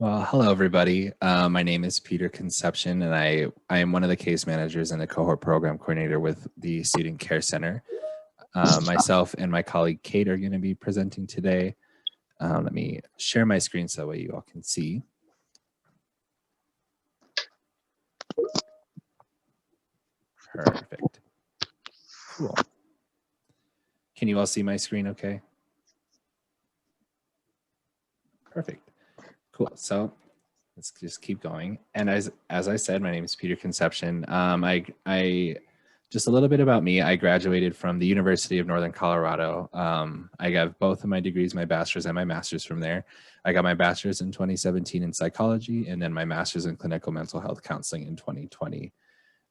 Well, hello, everybody. My name is Peter Conception, and I am one of the case managers and the cohort program coordinator with the Student Care Center. Myself and my colleague Kate are going to be presenting today. Let me share my screen so that way you all can see. Perfect. Cool. Can you all see my screen okay? Perfect. Cool. So let's just keep going. And as I said, my name is Peter Conception. I just a little bit about me. I graduated from the University of Northern Colorado. I got both of my degrees, my bachelor's and my master's from there. I got my bachelor's in 2017 in psychology, and then my master's in clinical mental health counseling in 2020.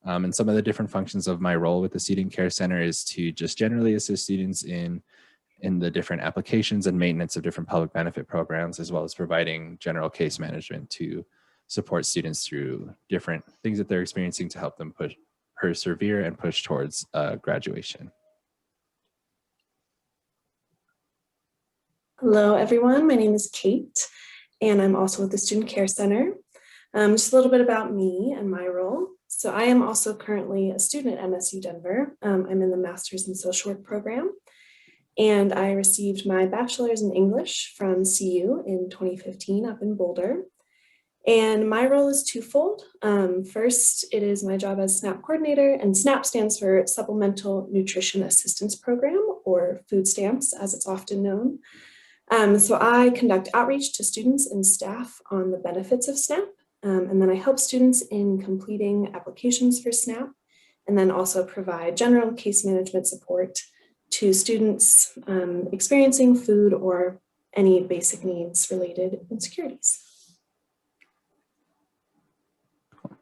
And some of the different functions of my role with the Student Care Center is to just generally assist students in the different applications and maintenance of different public benefit programs, as well as providing general case management to support students through different things that they're experiencing to help them persevere and push towards graduation. Hello, everyone. My name is Kate, and I'm also with the Student Care Center. Just a little bit about me and my role. So I am also currently a student at MSU Denver. I'm in the Master's in Social Work program, and I received my bachelor's in English from CU in 2015 up in Boulder. And my role is twofold. First, it is my job as SNAP coordinator, and SNAP stands for Supplemental Nutrition Assistance Program, or food stamps, as it's often known. So I conduct outreach to students and staff on the benefits of SNAP, and then I help students in completing applications for SNAP, and then also provide general case management support to students experiencing food or any basic needs related insecurities. Cool.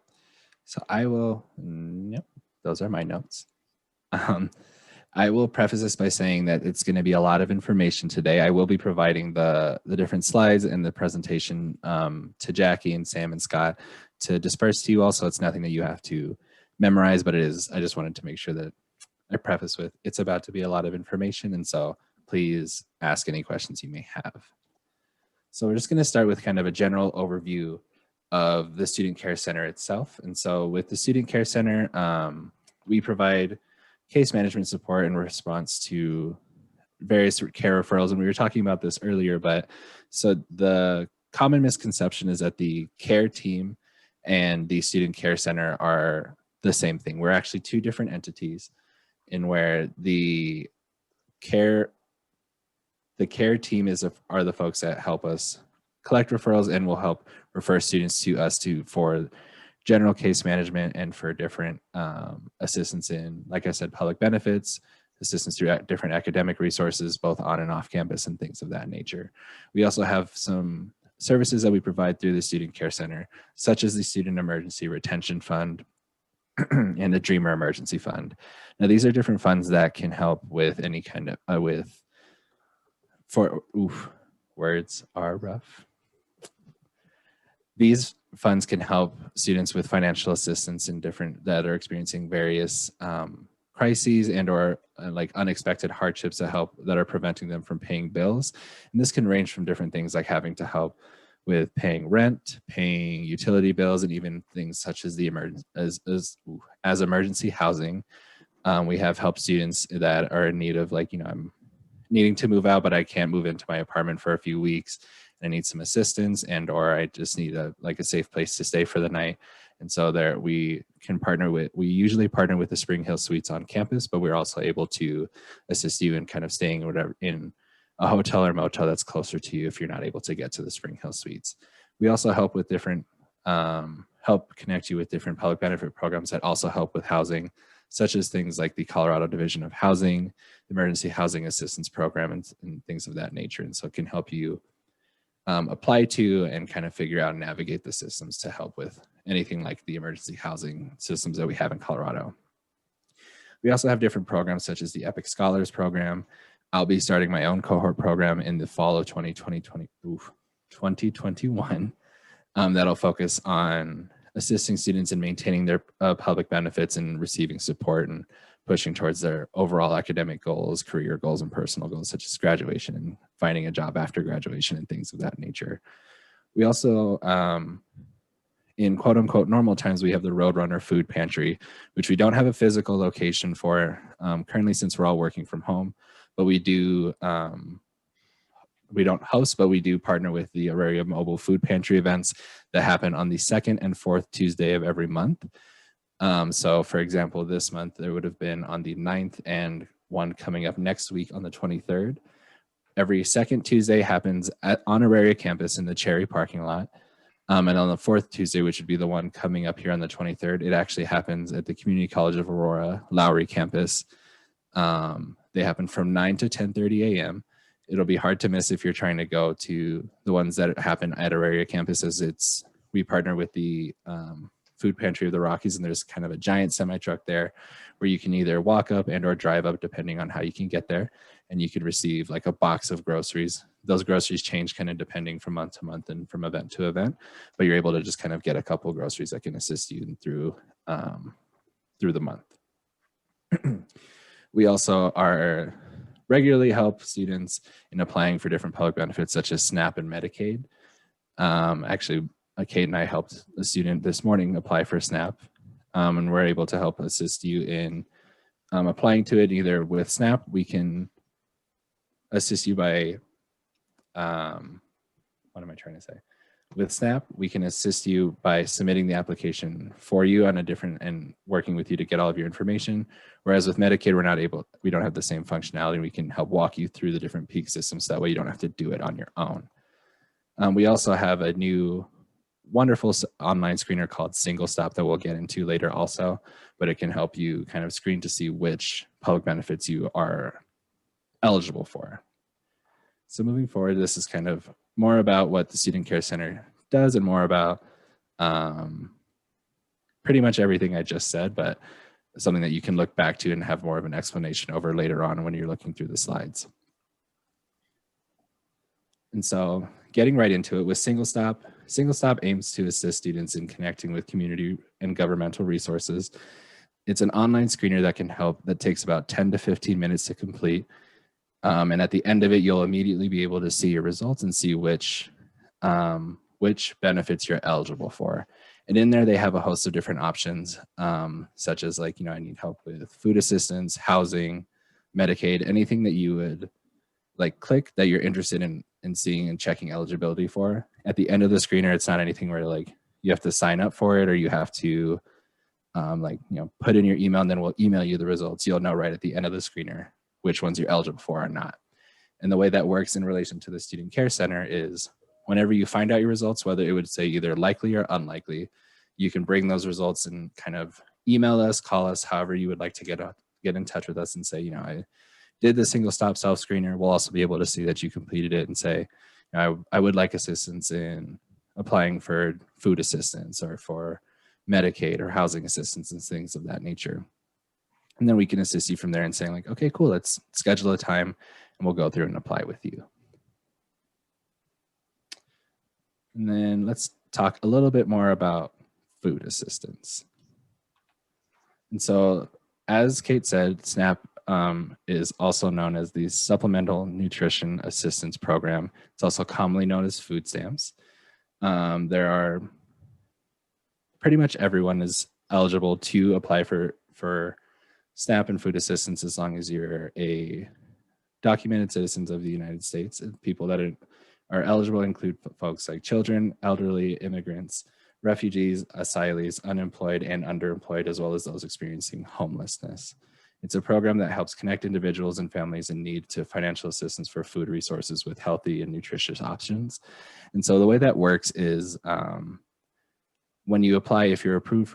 So I will, yep, those are my notes. I will preface this by saying that it's going to be a lot of information today. I will be providing the different slides and the presentation to Jackie and Sam and Scott to disperse to you all, so it's nothing that you have to memorize, but it is, I just wanted to make sure that I preface with, it's about to be a lot of information, and so please ask any questions you may have. So we're just going to start with kind of a general overview of the Student Care Center itself. And so with the Student Care Center, we provide case management support in response to various care referrals. And we were talking about this earlier, but so the common misconception is that the care team and the Student Care Center are the same thing. We're actually two different entities, in where the care team are the folks that help us collect referrals and will help refer students to us for general case management and for different assistance in, like I said, public benefits, assistance through different academic resources, both on and off campus and things of that nature. We also have some services that we provide through the Student Care Center, such as the Student Emergency Retention Fund and the Dreamer Emergency Fund. Now, these are different funds that can help with any kind of, words are rough. These funds can help students with financial assistance in that are experiencing various crises and or like unexpected hardships that are preventing them from paying bills. And this can range from different things like having to help with paying rent, paying utility bills, and even things such as as emergency housing. We have helped students that are in need of, like, I'm needing to move out, but I can't move into my apartment for a few weeks. I need some assistance, and or I just need a safe place to stay for the night. And so we usually partner with the Spring Hill Suites on campus, but we're also able to assist you in kind of staying in a hotel or motel that's closer to you if you're not able to get to the Spring Hill Suites. We also help with help connect you with different public benefit programs that also help with housing, such as things like the Colorado Division of Housing, the Emergency Housing Assistance Program, and things of that nature. And so it can help you apply to and kind of figure out and navigate the systems to help with anything like the emergency housing systems that we have in Colorado. We also have different programs such as the Epic Scholars Program. I'll be starting my own cohort program in the fall of 2021 that'll focus on assisting students in maintaining their public benefits and receiving support and pushing towards their overall academic goals, career goals, and personal goals, such as graduation and finding a job after graduation and things of that nature. We also, in quote unquote normal times, we have the Roadrunner Food Pantry, which we don't have a physical location for currently since we're all working from home, but we do, we don't host, but we do partner with the Auraria Mobile Food Pantry events that happen on the second and fourth Tuesday of every month. So for example, this month there would have been on the 9th and one coming up next week on the 23rd. Every second Tuesday happens on Auraria campus in the Cherry parking lot. And on the fourth Tuesday, which would be the one coming up here on the 23rd, it actually happens at the Community College of Aurora Lowry campus. They happen from 9 to 10:30 a.m. It'll be hard to miss if you're trying to go to the ones that happen at Auraria campus, as we partner with the Food Pantry of the Rockies, and there's kind of a giant semi-truck there where you can either walk up and or drive up depending on how you can get there, and you could receive like a box of groceries. Those groceries change kind of depending from month to month and from event to event, but you're able to just kind of get a couple of groceries that can assist you through the month. We also regularly help students in applying for different public benefits such as SNAP and Medicaid. Actually, Kate and I helped a student this morning apply for SNAP, and we're able to help assist you in applying to it. Either with SNAP, we can assist you by, what am I trying to say? With SNAP, we can assist you by submitting the application for you on a different and working with you to get all of your information. Whereas with Medicaid, we don't have the same functionality. We can help walk you through the different peak systems. That way you don't have to do it on your own. We also have a new wonderful online screener called SingleStop that we'll get into later also, but it can help you kind of screen to see which public benefits you are eligible for. So moving forward, this is kind of more about what the Student Care Center does and more about pretty much everything I just said, but something that you can look back to and have more of an explanation over later on when you're looking through the slides. And so getting right into it with SingleStop, SingleStop aims to assist students in connecting with community and governmental resources. It's an online screener that takes about 10 to 15 minutes to complete. And at the end of it, you'll immediately be able to see your results and see which benefits you're eligible for. And in there, they have a host of different options, such as like, I need help with food assistance, housing, Medicaid, anything that you would like click that you're interested in seeing and checking eligibility for. At the end of the screener, it's not anything where like you have to sign up for it or you have to put in your email and then we'll email you the results. You'll know right at the end of the screener which ones you're eligible for or not. And the way that works in relation to the Student Care Center is whenever you find out your results, whether it would say either likely or unlikely, you can bring those results and kind of email us, call us, however you would like to get in touch with us and say, I did the SingleStop self-screener. We'll also be able to see that you completed it and say, I would like assistance in applying for food assistance or for Medicaid or housing assistance and things of that nature. And then we can assist you from there and saying like, okay, cool, let's schedule a time and we'll go through and apply with you. And then let's talk a little bit more about food assistance. And so as Kate said, SNAP is also known as the Supplemental Nutrition Assistance Program. It's also commonly known as food stamps. There are pretty much everyone is eligible to apply for SNAP and food assistance as long as you're a documented citizens of the United States. People that are eligible include folks like children, elderly, immigrants, refugees, asylees, unemployed, and underemployed, as well as those experiencing homelessness. It's a program that helps connect individuals and families in need to financial assistance for food resources with healthy and nutritious options. And so the way that works is when you apply, if you're approved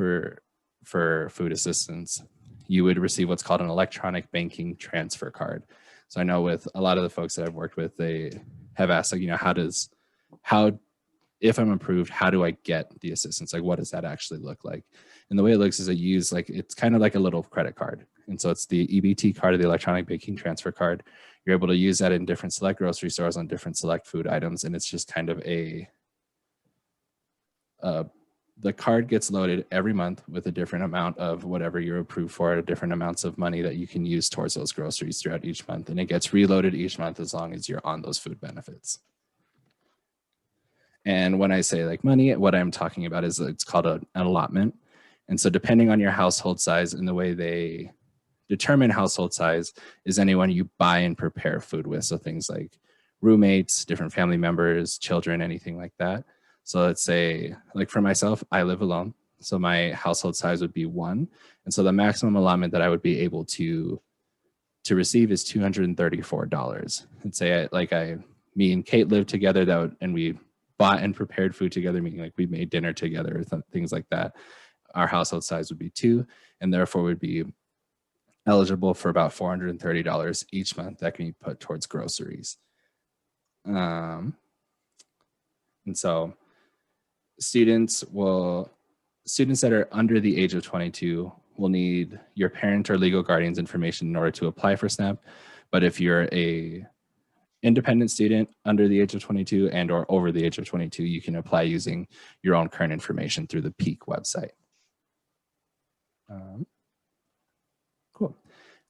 for food assistance, you would receive what's called an electronic banking transfer card. So I know with a lot of the folks that I've worked with, they have asked, like, if I'm approved, how do I get the assistance? Like, what does that actually look like? And the way it looks is that you use it's kind of like a little credit card. And so it's the EBT card or the electronic banking transfer card. You're able to use that in different select grocery stores on different select food items. And it's just kind of the card gets loaded every month with a different amount of whatever you're approved for, different amounts of money that you can use towards those groceries throughout each month. And it gets reloaded each month as long as you're on those food benefits. And when I say like money, what I'm talking about is it's called an allotment. And so depending on your household size and the way they determine household size is anyone you buy and prepare food with. So things like roommates, different family members, children, anything like that. So let's say, like for myself, I live alone. So my household size would be 1. And so the maximum allotment that I would be able to receive is $234. And say me and Kate lived together and we bought and prepared food together, meaning like we made dinner together or things like that. Our household size would be 2, and therefore would be eligible for about $430 each month that can be put towards groceries. And so students that are under the age of 22 will need your parent or legal guardian's information in order to apply for SNAP. But if you're a independent student under the age of 22 and or over the age of 22, you can apply using your own current information through the PEAK website. Cool.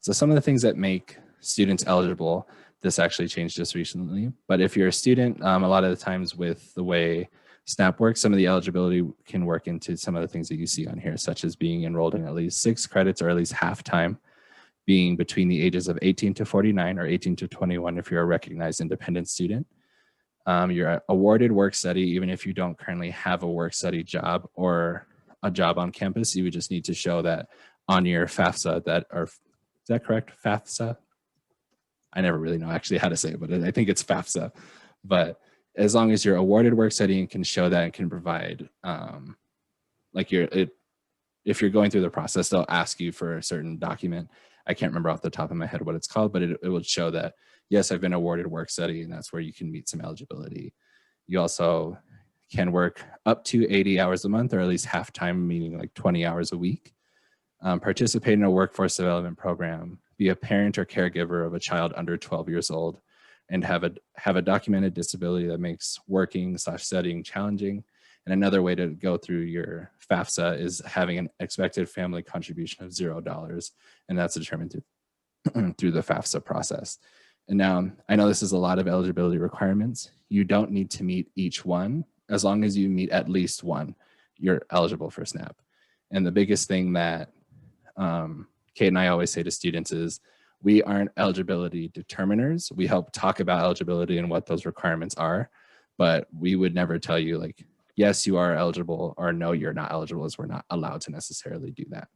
So some of the things that make students eligible, this actually changed just recently, but if you're a student, a lot of the times with the way SNAP works, some of the eligibility can work into some of the things that you see on here, such as being enrolled in at least 6 credits or at least half time, being between the ages of 18 to 49 or 18 to 21 if you're a recognized independent student. You're awarded work study, even if you don't currently have a work study job or a job on campus, you would just need to show that on your FAFSA is that correct? FAFSA? I never really know actually how to say it, but I think it's FAFSA. But as long as you're awarded work study and can show that and can provide, if you're going through the process, they'll ask you for a certain document. I can't remember off the top of my head what it's called, but it will show that, yes, I've been awarded work study, and that's where you can meet some eligibility. You also can work up to 80 hours a month, or at least half time, meaning like 20 hours a week. Participate in a workforce development program, be a parent or caregiver of a child under 12 years old, and have a documented disability that makes working/studying challenging. And another way to go through your FAFSA is having an expected family contribution of $0, and that's determined through the FAFSA process. And now I know this is a lot of eligibility requirements. You don't need to meet each one. As long as you meet at least one, you're eligible for SNAP. And the biggest thing that Kate and I always say to students is, we aren't eligibility determiners. We help talk about eligibility and what those requirements are, but we would never tell you like, yes, you are eligible, or no, you're not eligible, as we're not allowed to necessarily do that.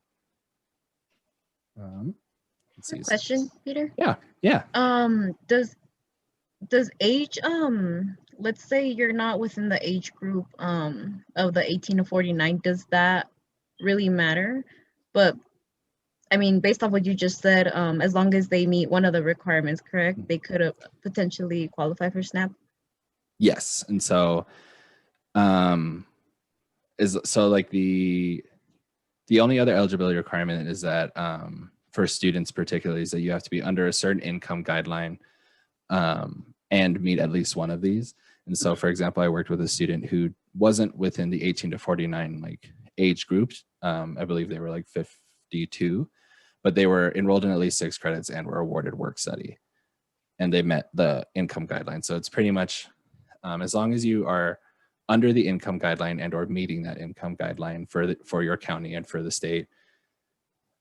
Let's see. Question, Peter? Yeah. Does age, let's say you're not within the age group of the 18 to 49, does that really matter? But I mean, based on what you just said, as long as they meet one of the requirements, correct, they could have potentially qualified for SNAP? Yes. And so like the only other eligibility requirement is that for students particularly is that you have to be under a certain income guideline and meet at least one of these. And so, for example, I worked with a student who wasn't within the 18 to 49 like age group. I believe they were like 52, but they were enrolled in at least 6 credits and were awarded work study, and they met the income guideline. So it's pretty much as long as you are under the income guideline and or meeting that income guideline for your county and for the state,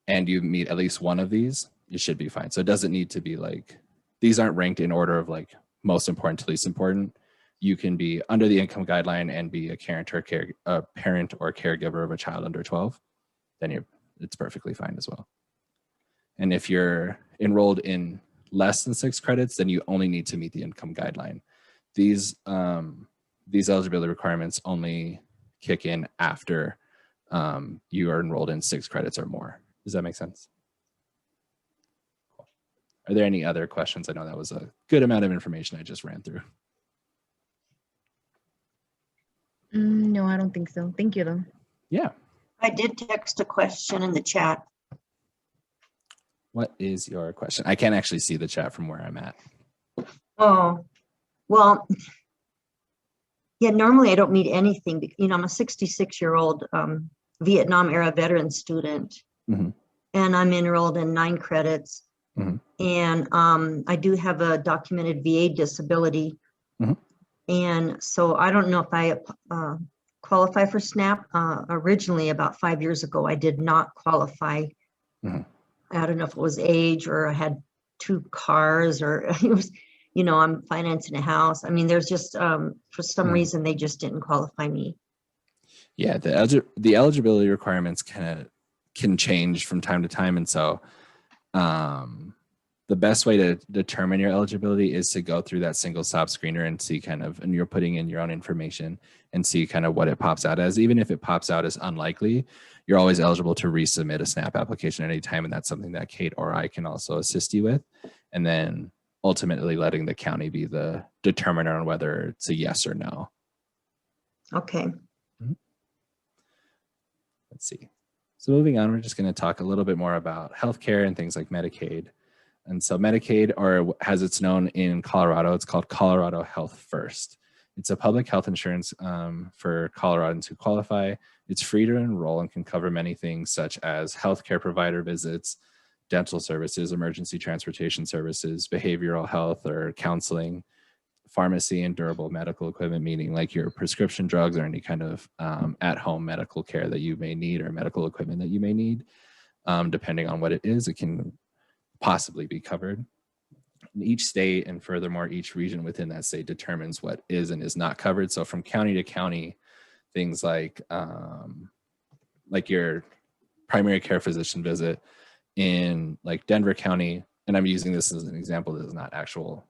and you meet at least one of these, you should be fine. So it doesn't need to be like, these aren't ranked in order of like most important to least important. You can be under the income guideline and be a parent or caregiver of a child under 12, then it's perfectly fine as well. And if you're enrolled in less than 6 credits, then you only need to meet the income guideline. These eligibility requirements only kick in after you are enrolled in 6 credits or more. Does that make sense? Cool. Are there any other questions? I know that was a good amount of information I just ran through. No, I don't think so. Thank you, though. Yeah. I did text a question in the chat. What is your question? I can't actually see the chat from where I'm at. Oh, well, yeah, normally I don't meet anything. You know, I'm a 66-year-old Vietnam era veteran student, Mm-hmm. and I'm enrolled in 9 credits. Mm-hmm. And I do have a documented VA disability. Mm-hmm. And so I don't know if I qualify for SNAP. Originally, about 5 years ago, I did not qualify. Mhm. I don't know if it was age or I had 2 cars or it was, I'm financing a house. I mean, there's just, for some Mhm. reason, they just didn't qualify me. Yeah, the eligibility requirements can change from time to time, and so the best way to determine your eligibility is to go through that SingleStop screener and see and you're putting in your own information and see kind of what it pops out as. Even if it pops out as unlikely, you're always eligible to resubmit a SNAP application at any time, and that's something that Kate or I can also assist you with. And then ultimately letting the county be the determiner on whether it's a yes or no. Okay. Let's see. So moving on, we're just going to talk a little bit more about healthcare and things like Medicaid. And so Medicaid, or as it's known in Colorado, it's called Colorado Health First. It's a public health insurance for Coloradans who qualify. It's free to enroll and can cover many things such as healthcare provider visits, dental services, emergency transportation services, behavioral health or counseling, pharmacy and durable medical equipment, meaning like your prescription drugs or any kind of at-home medical care that you may need or medical equipment that you may need. Depending on what it is, it can possibly be covered. In each state, and furthermore, each region within that state determines what is and is not covered. So from county to county, things like your primary care physician visit in like Denver County, and I'm using this as an example that is not actual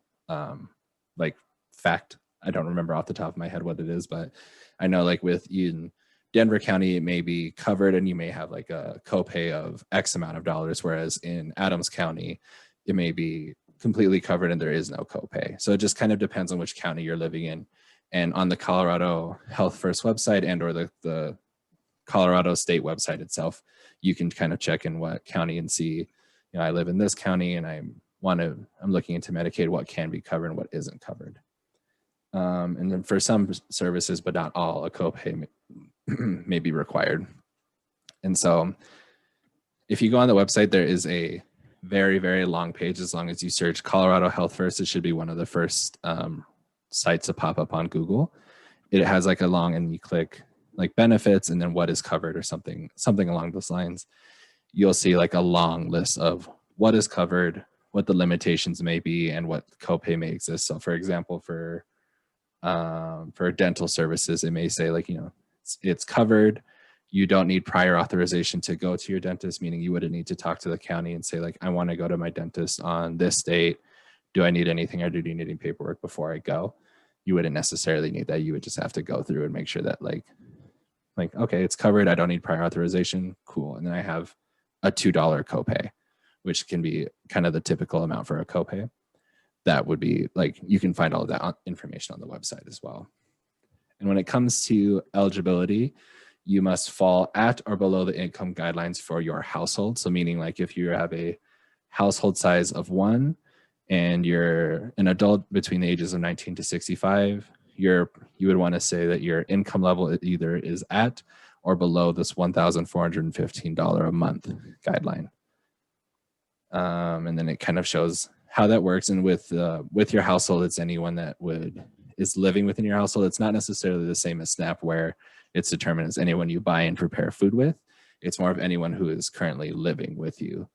like fact. I don't remember off the top of my head what it is, but I know like in Denver County, it may be covered and you may have like a copay of X amount of dollars, whereas in Adams County, it may be completely covered and there is no copay. So it just kind of depends on which county you're living in. And on the Colorado Health First website and or the Colorado state website itself, you can kind of check in what county and see, I live in this county and I'm looking into Medicaid, what can be covered and what isn't covered. And then for some services, but not all, a copay may be required. And so if you go on the website, there is a very, very long page. As long as you search Colorado Health First, it should be one of the first sites to pop up on Google. It has like a long, and you click like benefits and then what is covered or something along those lines. You'll see like a long list of what is covered, what the limitations may be, and what copay may exist. So for example, for dental services, it may say like, it's covered. You don't need prior authorization to go to your dentist, meaning you wouldn't need to talk to the county and say like, I want to go to my dentist on this date. Do I need anything or do you need any paperwork before I go? You wouldn't necessarily need that. You would just have to go through and make sure that like, okay, it's covered. I don't need prior authorization. Cool. And then I have a $2 copay, which can be kind of the typical amount for a copay. That would be like, you can find all of that information on the website as well. And when it comes to eligibility, you must fall at or below the income guidelines for your household. So meaning like if you have a household size of 1 and you're an adult between the ages of 19 to 65, you would want to say that your income level either is at or below this $1,415 a month guideline. And then it kind of shows how that works. And with your household, it's anyone that is living within your household. It's not necessarily the same as SNAP where it's determined as anyone you buy and prepare food with. It's more of anyone who is currently living with you.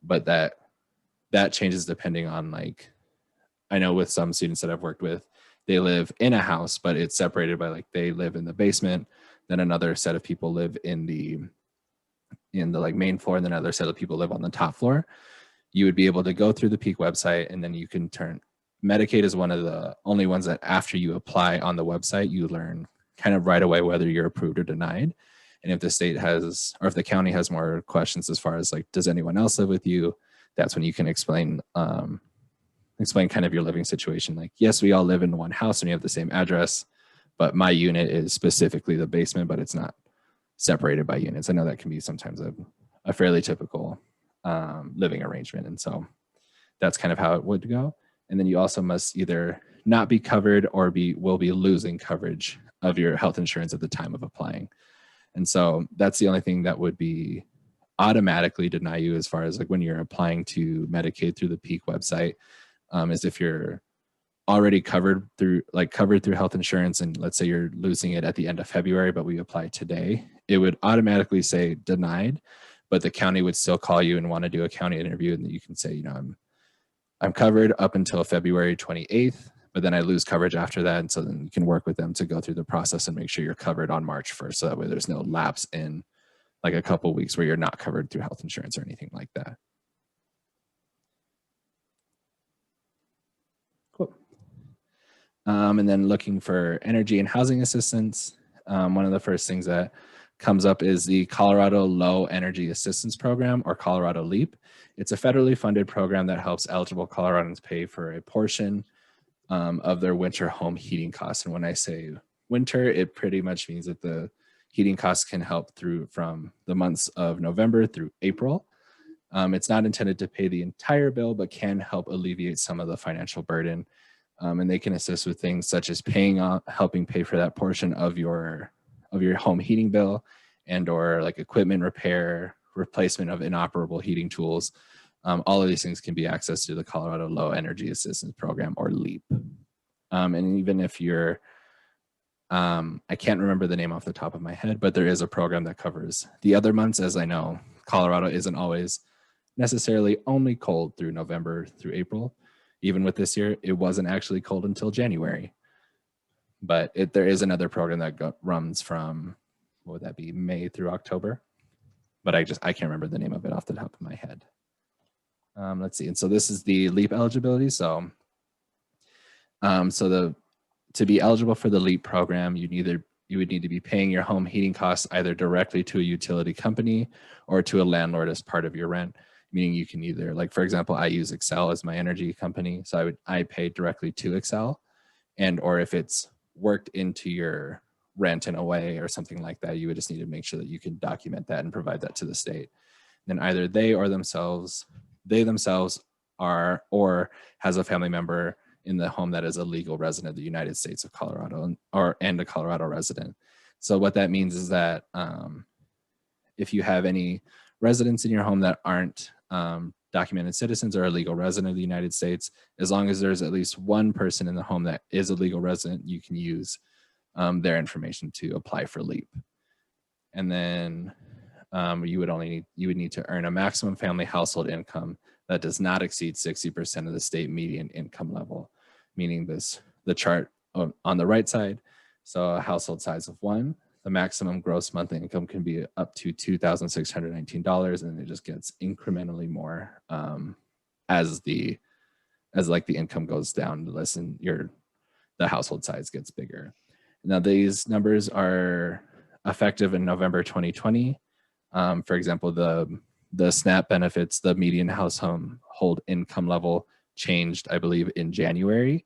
But that changes depending on like, I know with some students that I've worked with, they live in a house, but it's separated by like they live in the basement. Then another set of people live in the like main floor, and then another set of people live on the top floor. You would be able to go through the PEAK website, and then you can Medicaid is one of the only ones that after you apply on the website, you learn kind of right away whether you're approved or denied. And if the state has, or if the county has more questions as far as like, does anyone else live with you? That's when you can explain kind of your living situation. Like, yes, we all live in one house and we have the same address, but my unit is specifically the basement, but it's not separated by units. I know that can be sometimes a fairly typical living arrangement. And so that's kind of how it would go. And then you also must either not be covered or will be losing coverage of your health insurance at the time of applying. And so that's the only thing that would be automatically deny you as far as like when you're applying to Medicaid through the PEAK website, is if you're already covered through health insurance, and let's say you're losing it at the end of February, but we apply today, it would automatically say denied, but the county would still call you and want to do a county interview, and you can say, you know, I'm covered up until February 28th, but then I lose coverage after that. And so then you can work with them to go through the process and make sure you're covered on March 1st. So that way there's no lapse in like a couple of weeks where you're not covered through health insurance or anything like that. Cool. And then looking for energy and housing assistance. One of the first things that comes up is the Colorado Low Energy Assistance Program, or Colorado LEAP. It's a federally funded program that helps eligible Coloradans pay for a portion of their winter home heating costs. And when I say winter, it pretty much means that the heating costs can help through from the months of November through April. It's not intended to pay the entire bill, but can help alleviate some of the financial burden. And they can assist with things such as helping pay for that portion of your home heating bill, and or like equipment repair, replacement of inoperable heating tools. All of these things can be accessed through the Colorado Low Energy Assistance Program, or LEAP. And even if you're, I can't remember the name off the top of my head, but there is a program that covers the other months. As I know, Colorado isn't always necessarily only cold through November through April. Even with this year, it wasn't actually cold until January. But there is another program that runs from, what would that be, May through October? But I can't remember the name of it off the top of my head. Let's see. And so this is the LEAP eligibility. So, to be eligible for the LEAP program, you would need to be paying your home heating costs either directly to a utility company or to a landlord as part of your rent. Meaning you can either, like for example, I use Excel as my energy company, so I pay directly to Excel, and or if it's worked into your rent in a way or something like that, you would just need to make sure that you can document that and provide that to the state. Then either they themselves are or has a family member in the home that is a legal resident of the United States of Colorado, and a Colorado resident. So what that means is that if you have any residents in your home that aren't documented citizens or a legal resident of the United States, as long as there's at least one person in the home that is a legal resident, you can use their information to apply for LEAP. And then you would need to earn a maximum family household income that does not exceed 60% of the state median income level, meaning the chart on the right side. So a household size of 1, the maximum gross monthly income can be up to $2,619, and it just gets incrementally more as the income goes down, the household size gets bigger. Now these numbers are effective in November 2020. For example, the SNAP benefits, the median household income level changed, I believe, in January.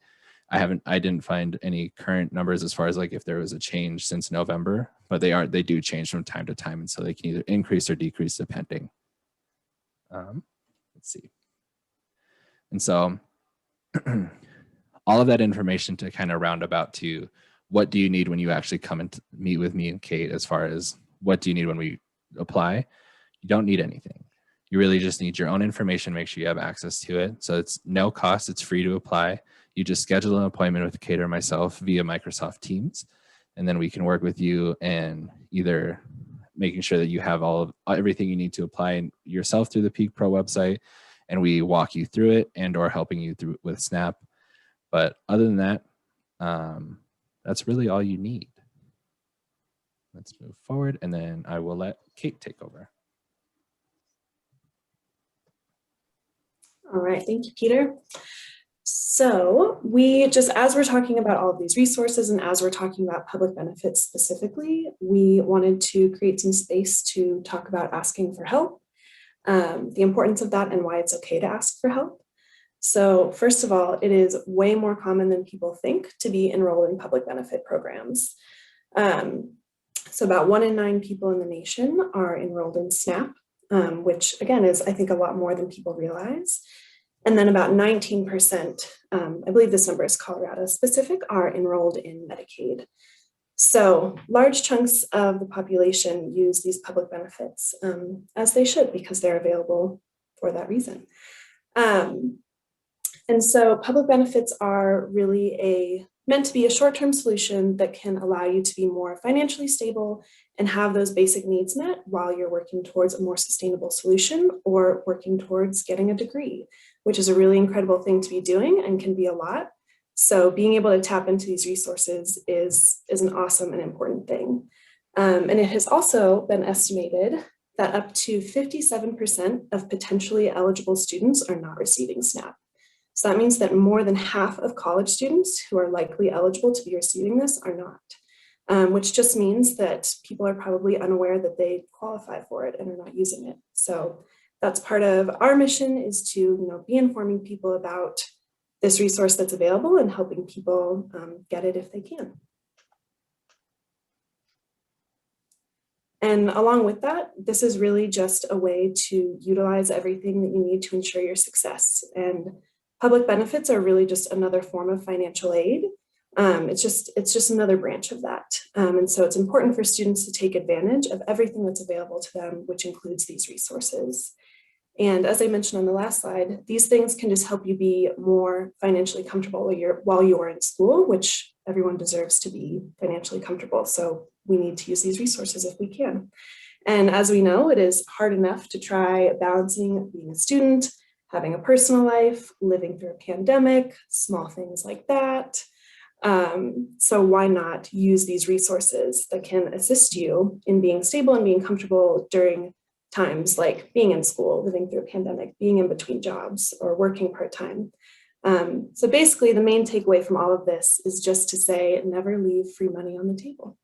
I didn't find any current numbers as far as like if there was a change since November, but they do change from time to time, and so they can either increase or decrease depending. Let's see. And so all of that information to kind of round about to what do you need when you actually come and meet with me and Kate, as far as what do you need when we apply? You don't need anything. You really just need your own information, make sure you have access to it. So it's no cost, it's free to apply. You just schedule an appointment with Kate or myself via Microsoft Teams, and then we can work with you and either making sure that you have everything you need to apply yourself through the Peak Pro website, and we walk you through it, and or helping you through with SNAP. But other than that, that's really all you need. Let's move forward, and then I will let Kate take over. All right, thank you, Peter. So as we're talking about all of these resources, and as we're talking about public benefits specifically, we wanted to create some space to talk about asking for help, the importance of that, and why it's okay to ask for help. So first of all, it is way more common than people think to be enrolled in public benefit programs. So about 1 in 9 people in the nation are enrolled in SNAP, which again is, I think, a lot more than people realize. And then about 19%, I believe this number is Colorado specific, are enrolled in Medicaid. So large chunks of the population use these public benefits as they should, because they're available for that reason. And so public benefits are really meant to be a short-term solution that can allow you to be more financially stable and have those basic needs met while you're working towards a more sustainable solution or working towards getting a degree, which is a really incredible thing to be doing and can be a lot. So being able to tap into these resources is an awesome and important thing. And it has also been estimated that up to 57% of potentially eligible students are not receiving SNAP. So that means that more than half of college students who are likely eligible to be receiving this are not, which just means that people are probably unaware that they qualify for it and are not using it. So that's part of our mission, is to be informing people about this resource that's available and helping people get it if they can. And along with that, this is really just a way to utilize everything that you need to ensure your success. And public benefits are really just another form of financial aid. It's just another branch of that. And so it's important for students to take advantage of everything that's available to them, which includes these resources. And as I mentioned on the last slide, these things can just help you be more financially comfortable while you're in school, which everyone deserves to be financially comfortable. So we need to use these resources if we can. And as we know, it is hard enough to try balancing being a student, having a personal life, living through a pandemic, small things like that. So why not use these resources that can assist you in being stable and being comfortable during times like being in school, living through a pandemic, being in between jobs, or working part-time. So basically the main takeaway from all of this is just to say, never leave free money on the table.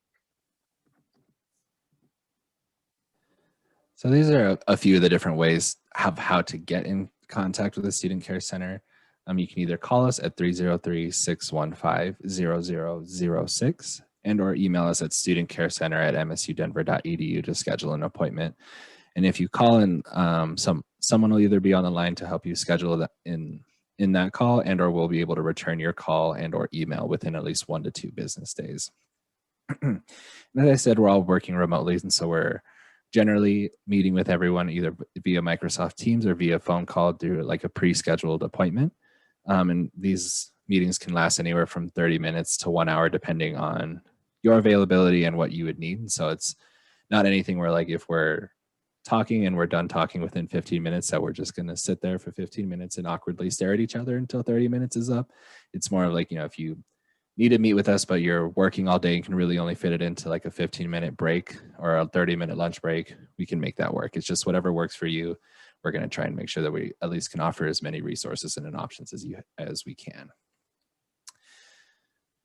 So these are a few of the different ways of how to get in contact with the Student Care Center. You can either call us at 303-615-0006 and or email us at studentcarecenter@msudenver.edu to schedule an appointment. And if you call in, someone will either be on the line to help you schedule that in that call, and or we'll be able to return your call and or email within at least 1 to 2 business days. And as I said, we're all working remotely, and so we're generally meeting with everyone either via Microsoft Teams or via phone call through like a pre-scheduled appointment. And these meetings can last anywhere from 30 minutes to 1 hour, depending on your availability and what you would need. And so it's not anything where, like, if we're talking and we're done talking within 15 minutes, that we're just going to sit there for 15 minutes and awkwardly stare at each other until 30 minutes is up. It's more like, if you need to meet with us, but you're working all day and can really only fit it into like a 15-minute break or a 30-minute lunch break, we can make that work. It's just whatever works for you. We're going to try and make sure that we at least can offer as many resources and options as we can.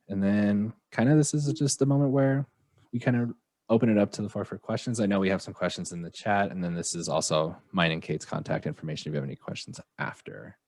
And then this is just a moment where we kind of open it up to the floor for questions. I know we have some questions in the chat, and then this is also mine and Kate's contact information if you have any questions after.